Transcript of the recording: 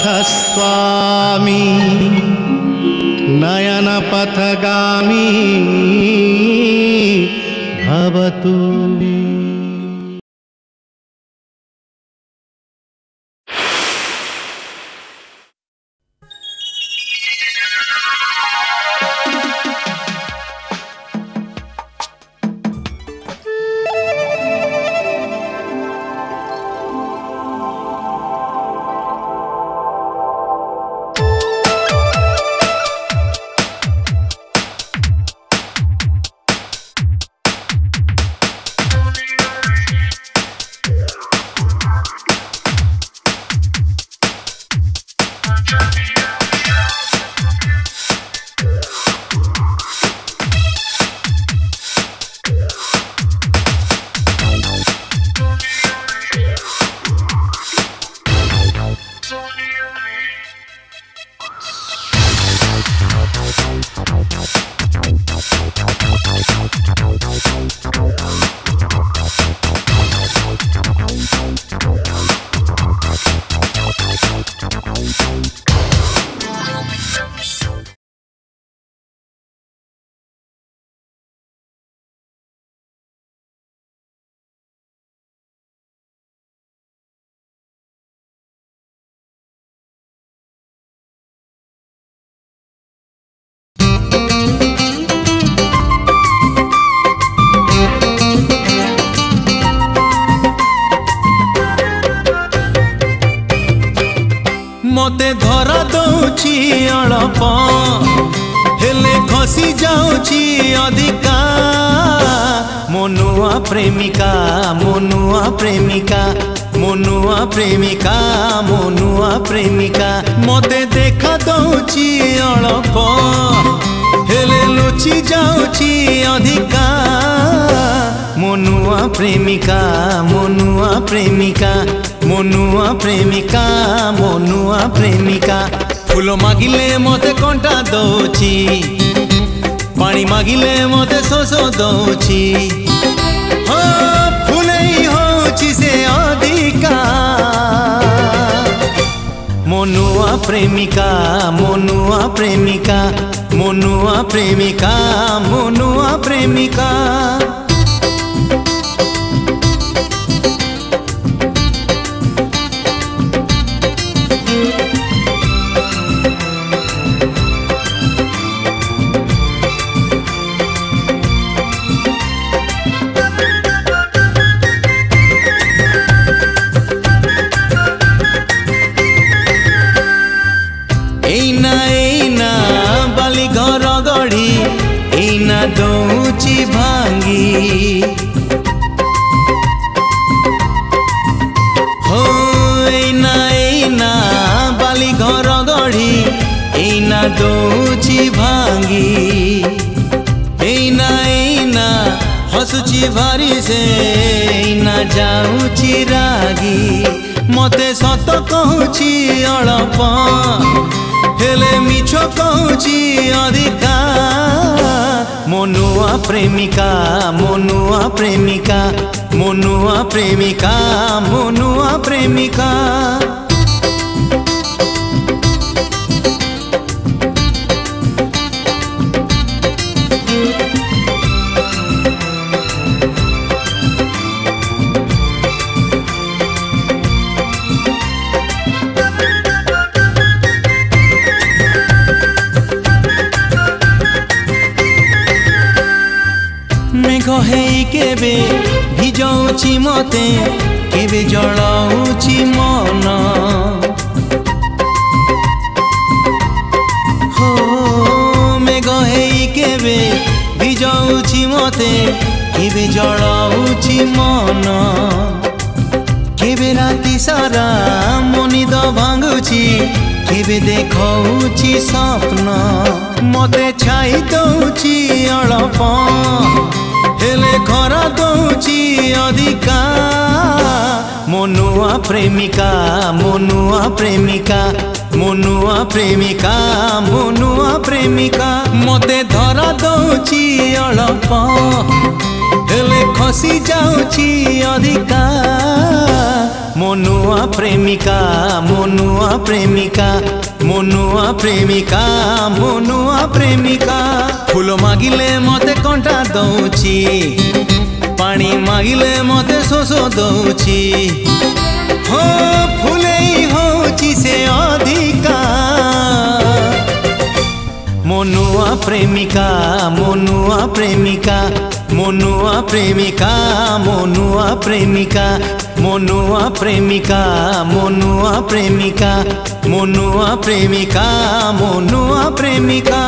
स्वामी नयन पथगामी भवतु। मते धरा दौची अड़प हेले खसी जाऊची अधिका मनुआ प्रेमिका मनुआ प्रेमिका मनुआ प्रेमिका मनुआ प्रेमिका मते देखा दौची अड़प हेले लुची जाऊची अधिका मनुआ प्रेमिका मनुआ प्रेमिका मनुआ प्रेमिका मनुआ प्रेमिका फूल मागिले मते कंटा दौची पानी मागिले मते शोष दौची हो फूले होची से अधिका मनुआ प्रेमिका मनुआ प्रेमिका मनुआ प्रेमिका मनुआ प्रेमिका दौची भांगी हो एना बाली घर गढ़ी एना दौची भांगी एना हसुची भारी से एना जाऊची रागी मते सत कहूची अड़प हेले मिछ कहूची अधिका मनुआ प्रेमिका मनुआ प्रेमिका मनुआ प्रेमिका मनुआ प्रेमिका केबे भिजौची मते केबे जलाउची मन हो मेघ हेई केबे भिजौची मते केबे जलाउची मन केबे राति सारा मनिद भांगुची केबे देखौची स्वप्न मते छाई दौची अड़प हेले खरा दौची अधिका मनुआ प्रेमिका मनुआ प्रेमिका मनुआ प्रेमिका मनुआ प्रेमिका मते धरा दौची अड़प हेले खसी जाऊची अधिका नुआ प्रेमिका मो नुआ प्रेमिका मो नुआ प्रेमिका मो नुआ प्रेमिका फूल मागिले मते कंटा दउची पानी मागिले मते शोष दउची हो फूलेई होची से अधिका मो नुआ प्रेमिका मो नुआ प्रेमिका मो नुआ प्रेमिका मो नुआ प्रेमिका मो नुआ प्रेमिका मो नुआ प्रेमिका मो नुआ प्रेमिका मो नुआ प्रेमिका।